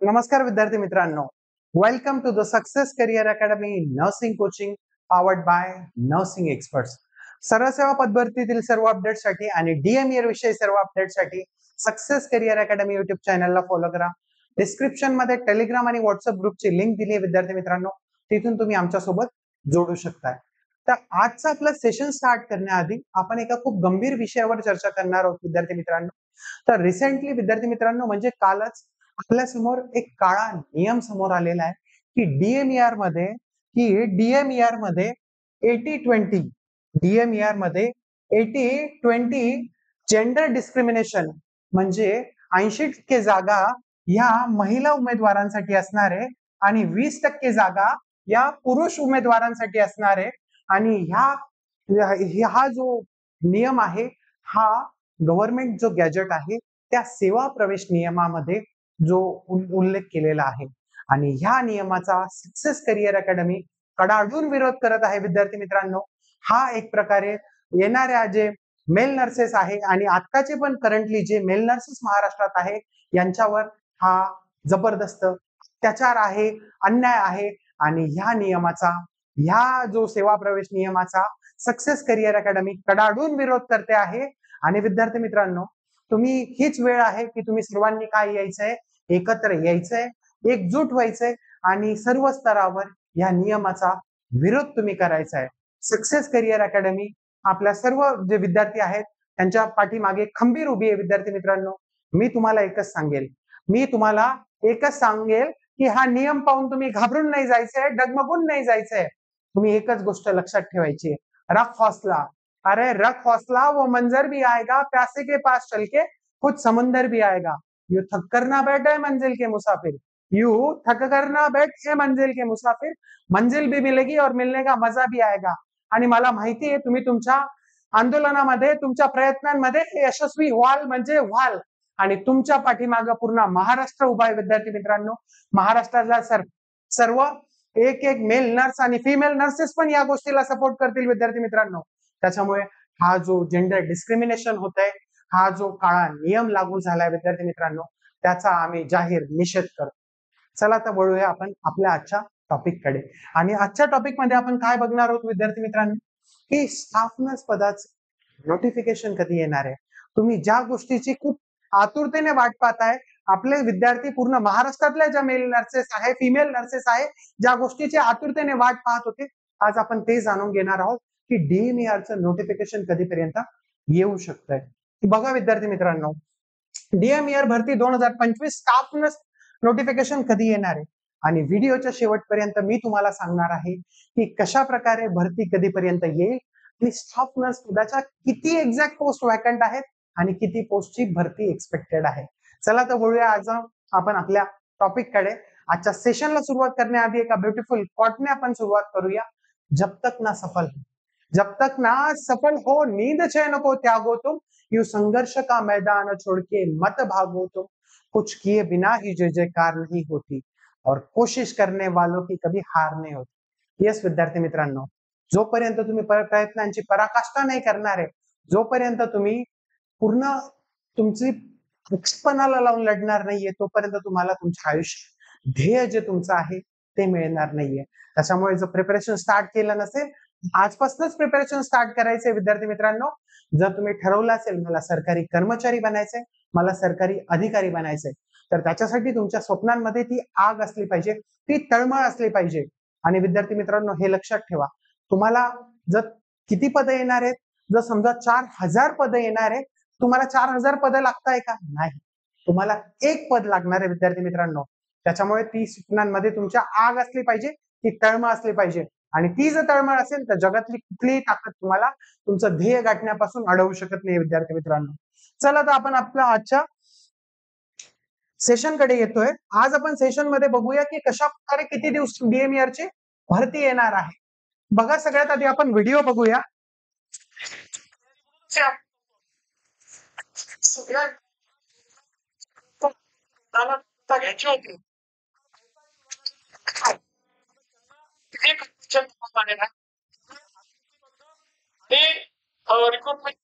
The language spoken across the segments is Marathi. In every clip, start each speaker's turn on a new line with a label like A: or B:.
A: नमस्कार विद्यार्थी मित्रांनो, welcome to the success career academy nursing coaching powered by nursing experts. सरळ सेवा पदभरतीतील सर्व अपडेटसाठी आणि डीएमईआर विषयी सर्व अपडेटसाठी सक्सेस करियर अकॅडमी युट्यूब चॅनलला फॉलो करा. डिस्क्रिप्शन मध्ये टेलिग्राम आणि व्हॉट्सअप ग्रुपची लिंक दिली आहे विद्यार्थी मित्रांनो, तिथून तुम्ही आमच्यासोबत जोडू शकता. तर आजचं आपलं सेशन स्टार्ट करण्याआधी आपण एका खूप गंभीर विषयावर चर्चा करणार आहोत विद्यार्थी मित्रांनो. तर रिसेंटली विद्यार्थी मित्रांनो म्हणजे कालच आपल्या समोर एक काळा नियम समोर आलेला आहे की डीएमईआर मध्ये 80-20 डीएमईआर मध्ये 80-20 जेंडर डिस्क्रिमिनेशन म्हणजे 80% जागा या महिला उमेदवारांसाठी असणार आहे आणि 20% जागा या पुरुष उमेदवारांसाठी असणार आहे. आणि हा जो नियम आहे हा गव्हर्नमेंट जो गॅजेट आहे त्या सेवा प्रवेश नियमामध्ये जो उल्लेख केलेला आहे आणि ह्या नियमाचा सक्सेस करियर अकॅडमी कडाडून विरोध करत आहे विद्यार्थी मित्रांनो. हा एक प्रकारे येणाऱ्या जे मेल नर्सेस आहे आणि आत्ताचे पण करंटली जे मेल नर्सेस महाराष्ट्रात आहे यांच्यावर हा जबरदस्त अत्याचार आहे, अन्याय आहे. आणि ह्या जो सेवा प्रवेश नियमाचा सक्सेस करियर अकॅडमी कडाडून विरोध करते आहे. आणि विद्यार्थी मित्रांनो, तुम्ही हीच वेळ आहे की तुम्ही सर्वांनी काय यायचंय, एकत्र यायचंय, एकजूट व्हायचंय आणि सर्व स्तरावर या नियमाचा विरोध तुम्ही करायचा आहे. सक्सेस करियर अकॅडमी आपल्या सर्व जे विद्यार्थी आहेत त्यांच्या पाठीमागे खंबीर उभी आहे विद्यार्थी मित्रांनो. मी तुम्हाला एकच सांगेल की हा नियम पाहून तुम्ही घाबरून नाही जायचंय, डगमगून नाही जायचंय. तुम्ही एकच गोष्ट लक्षात ठेवायची, रख हौसला. अरे रख हौसला, वो मंजर भी आएगा, प्यासे के पास चल के खुद समुंदर भी आएगा. यू थक कर ना बैठे मंजिल के मुसाफिर, यू थक कर ना बैठे मंजिल के मुसाफिर, मंजिल भी मिलेगी और मिलने का मजा भी आएगा. आणि मला माहिती आहे तुम्ही तुमच्या आंदोलनामध्ये तुमच्या प्रयत्नांमध्ये यशस्वी व्हाल म्हणजे व्हाल. आणि तुमच्या पाठीमागे पूर्ण महाराष्ट्र उभा आहे विद्यार्थी मित्रांनो. महाराष्ट्रातला सर्व एक एक मेल नर्स आणि फिमेल नर्सेस पण या गोष्टीला सपोर्ट करतील विद्यार्थी मित्रांनो. त्याच्यामुळे हा जो जेंडर डिस्क्रिमिनेशन होत आहे, हा जो काळा नियम लागू झालाय विद्यार्थी मित्रांनो, त्याचा आम्ही जाहीर निषेध करतो. चला तर वळूया आपण आपल्या आजच्या टॉपिक कडे. आणि आजच्या टॉपिक मध्ये आपण काय बघणार आहोत विद्यार्थी मित्रांनो, की स्टाफ नर्स पदाचे नोटिफिकेशन कधी येणार आहे. तुम्ही ज्या गोष्टीची खूप आतुरतेने वाट पाहताय, आपले विद्यार्थी पूर्ण महाराष्ट्रातल्या ज्या मेल नर्सेस आहे, फिमेल नर्सेस आहे, ज्या गोष्टीची आतुरतेने वाट पाहत होते, आज आपण ते जाणून घेणार आहोत की डीएमईआरचं नोटिफिकेशन कधीपर्यंत येऊ शकतंय. बघा विद्यार्थी मित्रांनो, डीएमईआर भरती 2025 स्टाफ नर्स नोटिफिकेशन कधी येणार आहे आणि व्हिडिओच्या शेवटपर्यंत मी तुम्हाला सांगणार आहे की कशा प्रकारे भरती कधीपर्यंत येईल आणि स्टाफ नर्स पदाच्या किती एक्झॅक्ट पोस्ट वॅकंट आहेत आणि किती पोस्टची भरती एक्सपेक्टेड आहे. चला तर बोलूया आज आपण आपल्या टॉपिक कडे. आजच्या सेशनला सुरुवात करण्याआधी एका ब्युटिफुल कोटने आपण सुरुवात करूया. जब तक ना सफल हो नींद चैन को त्यागो तुम, यू संघर्ष का मैदान छोड़ के मत भागो तुम, कुछ किए बिना ही जय जयकार नहीं होती और कोशिश करने वालों की कभी हार नहीं होती. येस विद्यार्थी मित्रांनो, जोपर्यंत तुम्ही प्रयत्नांची पराकाष्ठा नाही करणार आहे, जोपर्यंत तुम्ही पूर्ण तुमची पणाला लावून लढणार नाहीये, तोपर्यंत तुम्हाला तुमचं आयुष्य ध्येय जे तुमचं आहे ते मिळणार नाहीये. त्याच्यामुळे जर प्रिपरेशन स्टार्ट केलं नसेल, आजपासूनच प्रिपरेशन स्टार्ट करायचंय विद्यार्थी मित्रांनो. जर तुम्ही ठरवलं असेल मला सरकारी कर्मचारी बनायचंय, मला सरकारी अधिकारी बनायचंय, तर त्याच्यासाठी तुमच्या स्वप्नांमध्ये ती आग असली पाहिजे, ती तळमळ असली पाहिजे. आणि विद्यार्थी मित्रांनो हे लक्षात ठेवा, तुम्हाला जर किती पदं येणार आहेत, जर समजा 4000 पदं येणार आहेत, तुम्हाला 4000 पदं लागताय का? नाही, तुम्हाला एक पद लागणार आहे विद्यार्थी मित्रांनो. त्याच्यामुळे ती स्वप्नांमध्ये तुमच्या आग असली पाहिजे, ती तळमळ असली पाहिजे. आणि ती जर तळमळ असेल तर जगातली कुठलीही ताकद तुम्हाला तुमचं ध्येय गाठण्यापासून अडवू शकत नाही विद्यार्थी मित्रांनो. चला तर आपण आपल्या आजच्या सेशन कडे येतोय. आज आपण सेशन मध्ये बघूया की कशा प्रकारे किती दिवस डीएमईआर ची भरती येणार आहे. बघा, सगळ्यात आधी आपण व्हिडिओ बघूया. घ्यायची होती रिक्रुटमेंट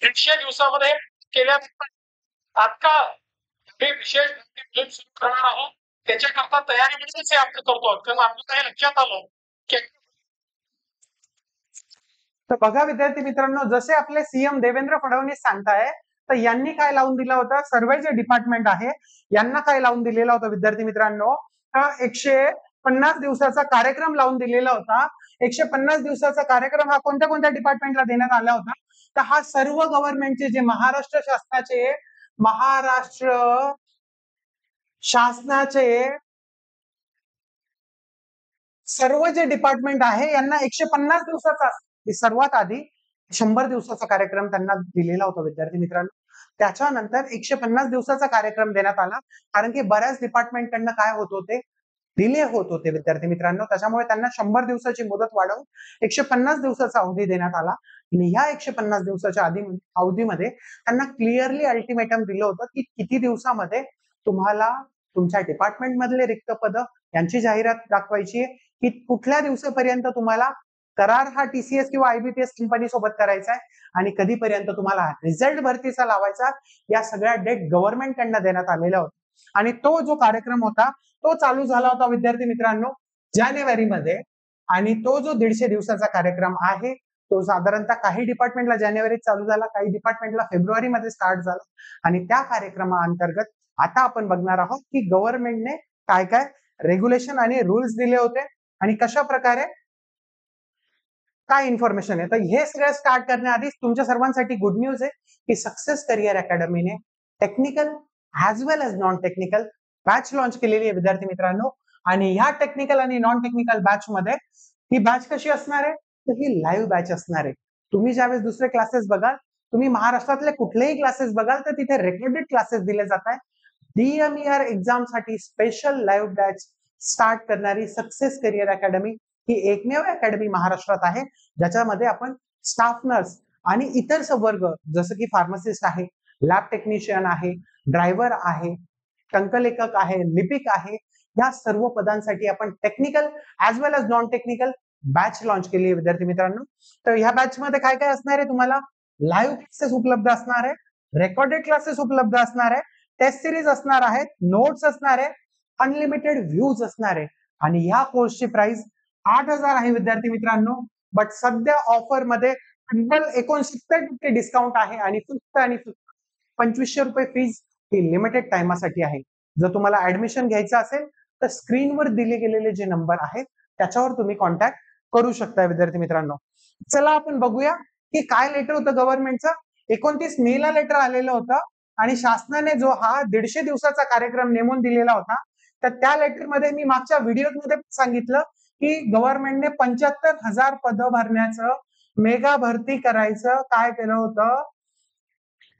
A: 100 दिवसामध्ये केल्या तात्काळ
B: हे विशेष मोहीम सुरू करणार आहोत. त्याच्याकरता तयारीमध्येच हे आपण करतो आहोत. कारण आपल्याला हे लक्षात आलं की
A: तर बघा विद्यार्थी मित्रांनो, जसे आपले सीएम देवेंद्र फडणवीस सांगताय, तर यांनी काय लावून दिला होता, सर्वे जे डिपार्टमेंट आहे यांना काय लावून दिलेला होता विद्यार्थी मित्रांनो, 150 दिवसाचा कार्यक्रम लावून दिलेला होता. 150 दिवसाचा कार्यक्रम हा कोणत्या कोणत्या डिपार्टमेंटला देण्यात आला होता, तर हा सर्व गव्हर्नमेंटचे जे महाराष्ट्र शासनाचे सर्व जे डिपार्टमेंट आहे यांना 150 दिवसाचा, सर्वात आधी 100 दिवसाचा कार्यक्रम त्यांना दिलेला होता विद्यार्थी मित्रांनो. त्याच्यानंतर 150 दिवसाचा कार्यक्रम देण्यात आला, कारण की बऱ्याच डिपार्टमेंटकडनं काय होत होते, डिले होत होते विद्यार्थी मित्रांनो. त्याच्यामुळे त्यांना 100 दिवसाची मुदत वाढवून 150 दिवसाचा अवधी देण्यात आला. आणि ह्या 150 दिवसाच्या अवधीमध्ये त्यांना क्लिअरली अल्टिमेटम दिलं होतं की किती दिवसामध्ये तुम्हाला तुमच्या डिपार्टमेंट मधले रिक्त पद यांची जाहिरात दाखवायची आहे, की कुठल्या दिवसापर्यंत तुम्हाला करार हा टीसीएस किंवा आयबीपीएस कंपनी सोबत करायचा आहे, आणि कधीपर्यंत तुम्हाला रिझल्ट भरतीचा लावायचा, या सगळ्या डेट गव्हर्नमेंट कडनं देण्यात आलेल्या होत्या. आणि तो जो कार्यक्रम होता तो चालू झाला होता विद्यार्थी मित्रांनो जानेवारीमध्ये. आणि तो जो 150 दिवसाचा कार्यक्रम आहे तो साधारणतः काही डिपार्टमेंटला जानेवारीत चालू झाला, काही डिपार्टमेंटला फेब्रुवारीमध्ये स्टार्ट झाला. आणि त्या कार्यक्रमाअंतर्गत आता आपण बघणार आहोत की गव्हर्नमेंटने काय काय रेग्युलेशन आणि रूल्स दिले होते आणि कशा प्रकारे काय इन्फॉर्मेशन आहे. तर हे सगळं स्टार्ट करण्याआधी तुमच्या सर्वांसाठी गुड न्यूज आहे की सक्सेस करिअर अकॅडमीने technical as well as non technical batch launch केलेली आहे विद्यार्थी मित्रांनो. आणि ह्या टेक्निकल आणि नॉन टेक्निकल बॅच मध्ये ही बॅच कशी असणार आहे, तर ही लाईव्ह बॅच असणार आहे. तुम्ही ज्यावेळेस दुसरे क्लासेस बघाल, तुम्ही महाराष्ट्रातले कुठलेही क्लासेस बघाल, तर तिथे रेकॉर्डेड क्लासेस दिले जात आहे. डीएमईआर एक्झाम साठी स्पेशल लाईव्ह बॅच स्टार्ट करणारी सक्सेस करिअर अकॅडमी ही एकमेव अकॅडमी महाराष्ट्रात आहे, ज्याच्यामध्ये आपण स्टाफ नर्स आणि इतर संवर्ग जसं की फार्मासिस्ट आहे, लॅब टेक्निशियन आहे, ड्रायव्हर आहे, टंकलेखक आहे, लिपिक आहे, या सर्व पदांसाठी आपण technical as well as non technical batch launch केली आहे विद्यार्थी मित्रांनो. तर ह्या बॅच मध्ये काय काय असणार आहे, तुम्हाला लाईव्ह क्लासेस उपलब्ध असणार आहे, रेकॉर्डेड क्लासेस उपलब्ध असणार आहे, टेस्ट सिरीज असणार आहेत, नोट्स असणार आहे, अनलिमिटेड व्ह्यूज असणार आहे. आणि ह्या कोर्सची प्राइस 8,000 आहे विद्यार्थी मित्रांनो. बट सध्या ऑफर मध्ये 69% डिस्काउंट आहे आणि फक्त 2500 रुपये फीज ही लिमिटेड टाइमासाठी आहे. जर तुम्हाला ऍडमिशन घ्यायचं असेल तर स्क्रीनवर दिले गेलेले जे नंबर आहेत त्याच्यावर तुम्ही कॉन्टॅक्ट करू शकता विद्यार्थी मित्रांनो. चला आपण बघूया की काय लेटर होतं गव्हर्नमेंटचं. 29 मे ला लेटर आलेलं होतं आणि शासनाने जो हा 150 दिवसाचा कार्यक्रम नेमून दिलेला होता, तर त्या लेटरमध्ये मी मागच्या व्हिडिओमध्ये सांगितलं की गव्हर्नमेंटने 75,000 पदं भरण्याचं मेगा भरती करायचं काय केलं होतं,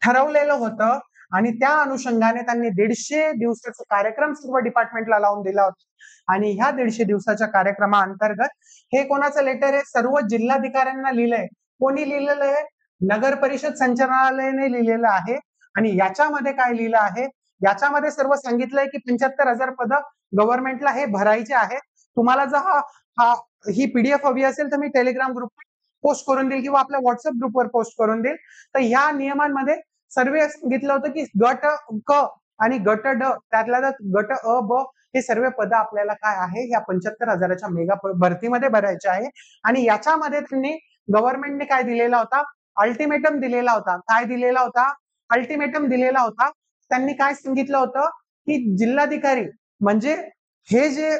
A: ठरवलेलं होतं. आणि त्या अनुषंगाने त्यांनी 150 दिवसाचा कार्यक्रम सर्व डिपार्टमेंटला लावून दिला होता. आणि ह्या 150 दिवसाच्या कार्यक्रमाअंतर्गत हे कोणाचं लेटर आहे, सर्व जिल्हाधिकाऱ्यांना लिहिलंय. कोणी लिहिलेलं आहे, नगर परिषद संचालनालयाने लिहिलेलं आहे. आणि याच्यामध्ये काय लिहिलं आहे, याच्यामध्ये सर्व सांगितलंय की 75,000 पदं गव्हर्नमेंटला हे भरायचे आहेत. तुम्हाला जर ही पीडीएफ हवी असेल तर मी टेलिग्राम ग्रुपवर पोस्ट करून देईल किंवा आपल्या व्हॉट्सअप ग्रुपवर पोस्ट करून देईल. तर ह्या नियमांमध्ये सर्व सांगितलं होतं की गट क आणि गट ड त्यातल्या गट अ ब हे सर्व पद आपल्याला काय आहे या 75,000च्या मेगा भरतीमध्ये भरायचे आहे. आणि याच्यामध्ये त्यांनी गव्हर्नमेंटने काय दिलेला होता, अल्टिमेटम दिलेला होता. काय दिलेला होता, अल्टिमेटम दिलेला होता. त्यांनी काय सांगितलं होतं की जिल्हाधिकारी म्हणजे हे जे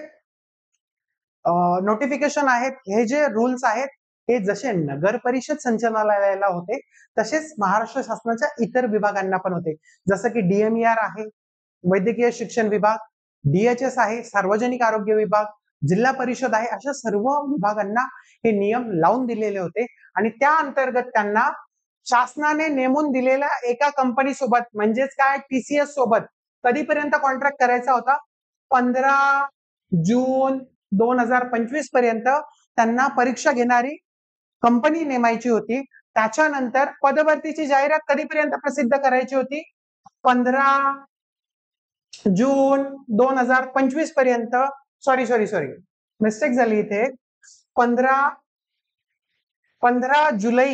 A: नोटिफिकेशन आहेत, हे जे रूल्स आहेत, हे जसे नगर परिषद संचालनालयाला होते तसेच महाराष्ट्र शासनाच्या इतर विभागांना पण होते. जसं की डीएमईआर आहे, वैद्यकीय शिक्षण विभाग, डीएचएस आहे, सार्वजनिक आरोग्य विभाग, जिल्हा परिषद आहे, अशा सर्व विभागांना हे नियम लावून दिलेले होते. आणि त्या अंतर्गत त्यांना शासनाने नेमून दिलेल्या एका कंपनी सोबत म्हणजेच काय टीसीएस सोबत कधीपर्यंत कॉन्ट्रॅक्ट करायचा होता, 15 जून 2025 पर्यंत त्यांना परीक्षा घेणारी कंपनी नेमायची होती. त्याच्यानंतर पदभरतीची जाहिरात कधीपर्यंत प्रसिद्ध करायची होती, 15 जून 2025 पर्यंत. सॉरी मिस्टेक झाली इथे. 15 जुलै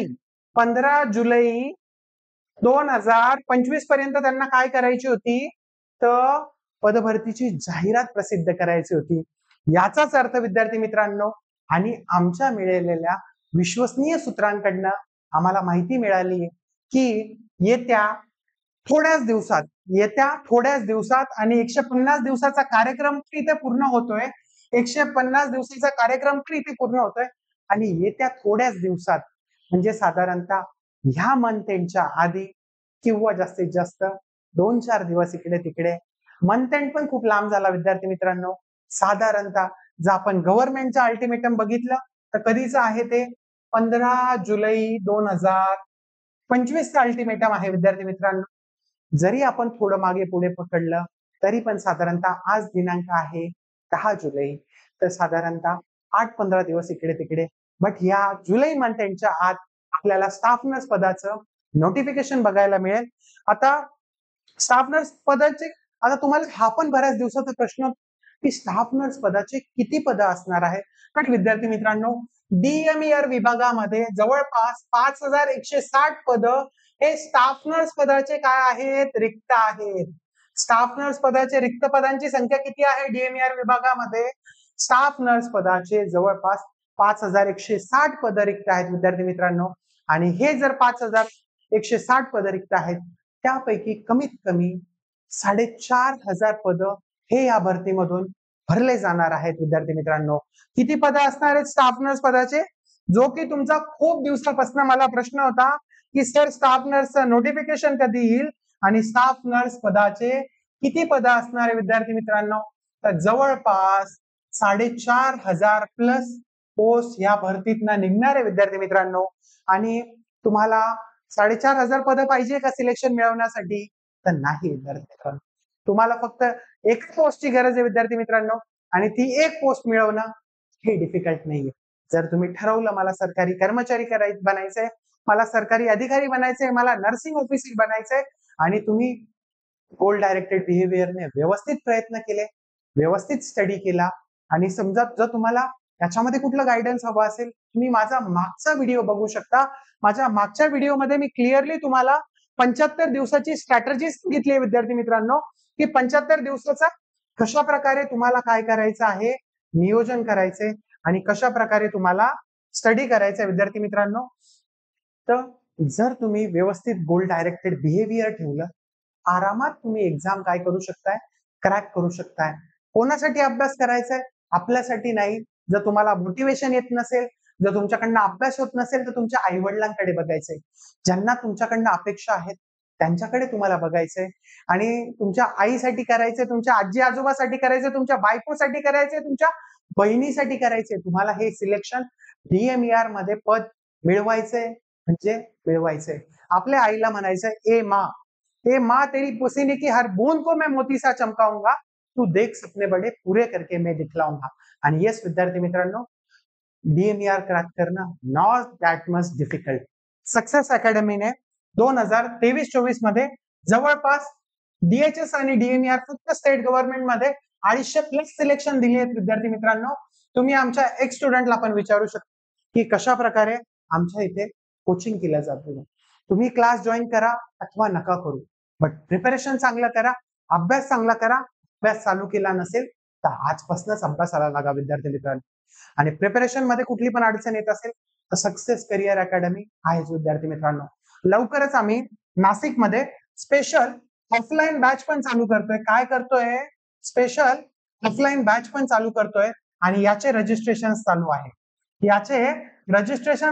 A: 2025 पर्यंत त्यांना काय करायची होती, तर पदभरतीची जाहिरात प्रसिद्ध करायची होती. याचाच अर्थ विद्यार्थी मित्रांनो, आणि आमच्या मिळालेल्या विश्वसनीय सूत्रांकडनं आम्हाला माहिती मिळाली की येत्या थोड्याच दिवसात आणि 150 दिवसाचा कार्यक्रम इथे पूर्ण होतोय. 150 दिवसाचा कार्यक्रम इथे पूर्ण होतोय आणि येत्या थोड्याच दिवसात म्हणजे साधारणतः ह्या मंथ एंडच्या आधी किंवा जास्तीत जास्त 2-4 दिवस इकडे तिकडे, मंथ एंड पण खूप लांब झाला विद्यार्थी मित्रांनो. साधारणतः जर आपण गव्हर्नमेंटचं अल्टिमेटम बघितलं तर कधीचं आहे ते 15 जुलै 2025 अल्टिमेटम आहे विद्यार्थी मित्रांनो. जरी आपण थोडं मागे पुढे पकडलं तरी पण साधारणतः आज दिनांक आहे 10 जुलै, तर साधारणतः 8-15 दिवस इकडे तिकडे. बट या जुलै मंथ एंडच्या आत आपल्याला स्टाफ नर्स पदाचं नोटिफिकेशन बघायला मिळेल. आता स्टाफ नर्स पदाचे, आता तुम्हाला हा पण बऱ्याच दिवसाचा प्रश्न की स्टाफ नर्स पदाचे किती पदं असणार आहे. पण विद्यार्थी मित्रांनो, DMER विभागामध्ये जवळपास 5160 पदं हे स्टाफ नर्स पदाचे काय आहेत, रिक्त आहेत. स्टाफ नर्स पदाचे रिक्त पदांची संख्या किती आहे DMER विभागामध्ये? स्टाफ नर्स पदाचे जवळपास 5160 पदं रिक्त आहेत विद्यार्थी मित्रांनो. आणि हे जर 5160 पदं रिक्त आहेत, त्यापैकी कमीत कमी 4500 पदं हे या भरतीमधून भरले जाणार आहेत विद्यार्थी मित्रांनो. किती पदं असणार आहेत स्टाफ नर्स पदाचे? जो की तुमचा खूप दिवसापासून मला प्रश्न होता की सर स्टाफ नर्सचं नोटिफिकेशन कधी येईल आणि स्टाफ नर्स पदाचे किती पदं असणार आहे विद्यार्थी मित्रांनो? तर जवळपास 4500 प्लस पोस्ट या भरतीतनं निघणार आहे विद्यार्थी मित्रांनो. आणि तुम्हाला 4500 पदं पाहिजे का सिलेक्शन मिळवण्यासाठी? तर नाही विद्यार्थी मित्रांनो, तुम्हाला फक्त एक पोस्टची गरज आहे विद्यार्थी मित्रांनो, आणि ती एक पोस्ट मिळवणं हे डिफिकल्ट नाहीये. जर तुम्ही ठरवलं मला सरकारी कर्मचारी बनायचंय, मला सरकारी अधिकारी बनायचंय, मला नर्सिंग ऑफिसर बनायचंय, आणि तुम्ही गोल डायरेक्टेड बिहेवियरने व्यवस्थित प्रयत्न केले, व्यवस्थित स्टडी केला, आणि समजा जर तुम्हाला याच्यामध्ये कुठलं गायडन्स हवं असेल, तुम्ही माझा मागचा व्हिडिओ बघू शकता. माझ्या मागच्या व्हिडिओमध्ये मी क्लिअरली तुम्हाला 75 दिवसाची स्ट्रॅटेजी सांगितली विद्यार्थी मित्रांनो, की 75 दिवसाचा कशा प्रकारे तुम्हाला काय करायचं आहे, नियोजन करायचंय आणि कशा प्रकारे तुम्हाला स्टडी करायचंय विद्यार्थी मित्रांनो. तर जर तुम्ही व्यवस्थित गोल डायरेक्टेड बिहेवियर ठेवलं, आरामात तुम्ही एक्झाम काय करू शकताय, क्रॅक करू शकताय. कोणासाठी अभ्यास करायचाय? आपल्यासाठी नाही. जर तुम्हाला मोटिवेशन येत नसेल, जर तुमच्याकडनं अभ्यास होत नसेल, तर तुमच्या आई वडिलांकडे बघायचंय. ज्यांना तुमच्याकडनं अपेक्षा आहेत त्यांच्याकडे तुम्हाला बघायचंय, आणि तुमच्या आईसाठी करायचंय, तुमच्या आजी आजोबासाठी करायचंय, तुमच्या बायकोसाठी करायचंय, तुमच्या बहिणीसाठी करायचंय. तुम्हाला हे सिलेक्शन DMER मध्ये पद मिळवायचंय म्हणजे मिळवायचंय. आपल्या आईला म्हणायचंय, ए माँ तेरी पसीने की हर बूंद को मैं मोती सा चमकाऊंगा, तू देख सपने बड़े पूरे करके मैं दिखलाऊंगा. आणि येस विद्यार्थी मित्रांनो, DMER क्रॅक करणं not that much difficult. Success अकॅडमीने 2023-24 मध्ये जवळपास DHS आणि DMER फक्त स्टेट गव्हर्नमेंट मध्ये 250 प्लस सिलेक्शन दिली आहेत विद्यार्थी मित्रांनो. तुम्ही आमच्या एक स्टुडंटला पण विचारू शकता की कशा प्रकारे आमच्या इथे कोचिंग केलं जातं. तुम्ही क्लास जॉईन करा अथवा नका करू, बट प्रिपरेशन चांगलं करा, अभ्यास चांगला करा. अभ्यास चालू केला नसेल तर आजपासूनच अभ्यासाला लागा विद्यार्थी मित्रांनो. आणि प्रिपरेशन मध्ये कुठली पण अडचण येत असेल तर सक्सेस करिअर अकॅडमी आहेच विद्यार्थी मित्रांनो. लवकरच आम्ही नाशिकमध्ये स्पेशल ऑफलाईन बॅच पण चालू करतोय. काय करतोय? स्पेशल ऑफलाईन बॅच पण चालू करतोय, आणि याचे रजिस्ट्रेशन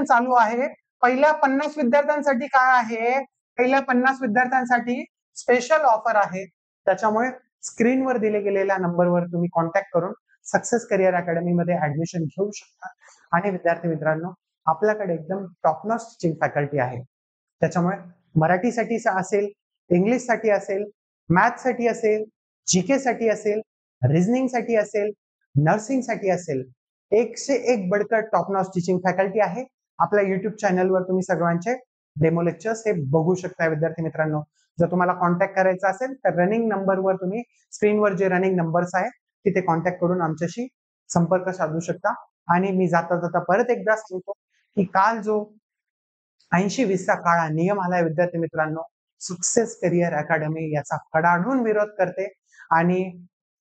A: चालू आहे. पहिल्या 50 विद्यार्थ्यांसाठी काय आहे? पहिल्या 50 विद्यार्थ्यांसाठी स्पेशल ऑफर आहे. त्याच्यामुळे स्क्रीनवर दिले गेलेल्या नंबरवर तुम्ही कॉन्टॅक्ट करून सक्सेस करिअर अकॅडमी मध्ये ऍडमिशन घेऊ शकता. आणि विद्यार्थी मित्रांनो, आपल्याकडे एकदम टॉप नॉच टीचिंग फॅकल्टी आहे. त्याच्यामुळे मराठीसाठी असेल, इंग्लिशसाठी असेल, मॅथ्ससाठी असेल, GK साठी असेल, रिझनिंग साठी असेल, नर्सिंग साठी असेल, 101 Badkar top notch teaching faculty आहे. आपल्या युट्यूब चॅनलवर तुम्ही सर्वांचे डेमो लेक्चर्स हे बघू शकता विद्यार्थी मित्रांनो. जर तुम्हाला कॉन्टॅक्ट करायचा असेल तर रनिंग नंबरवर तुम्ही स्क्रीनवर जे रनिंग नंबर्स आहे तिथे कॉन्टॅक्ट करून आमच्याशी संपर्क साधू शकता. आणि मी जाता जाता परत एकदा सांगतो की काल जो 80-20 चा काळा नियम आलाय विद्यार्थी मित्रांनो, सक्सेस करिअर अकॅडमी याचा कडाडून विरोध करते आणि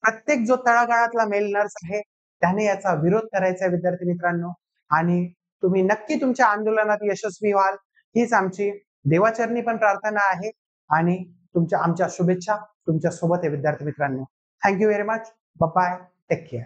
A: प्रत्येक जो तळागाळातला मेल नर्स आहे त्याने याचा विरोध करायचा आहे विद्यार्थी मित्रांनो. आणि तुम्ही नक्की तुमच्या आंदोलनात यशस्वी व्हाल हीच आमची देवाचरणी पण प्रार्थना आहे आणि आमच्या शुभेच्छा तुमच्या सोबत आहे विद्यार्थी मित्रांनो. Thank you very much. Bye. Take care.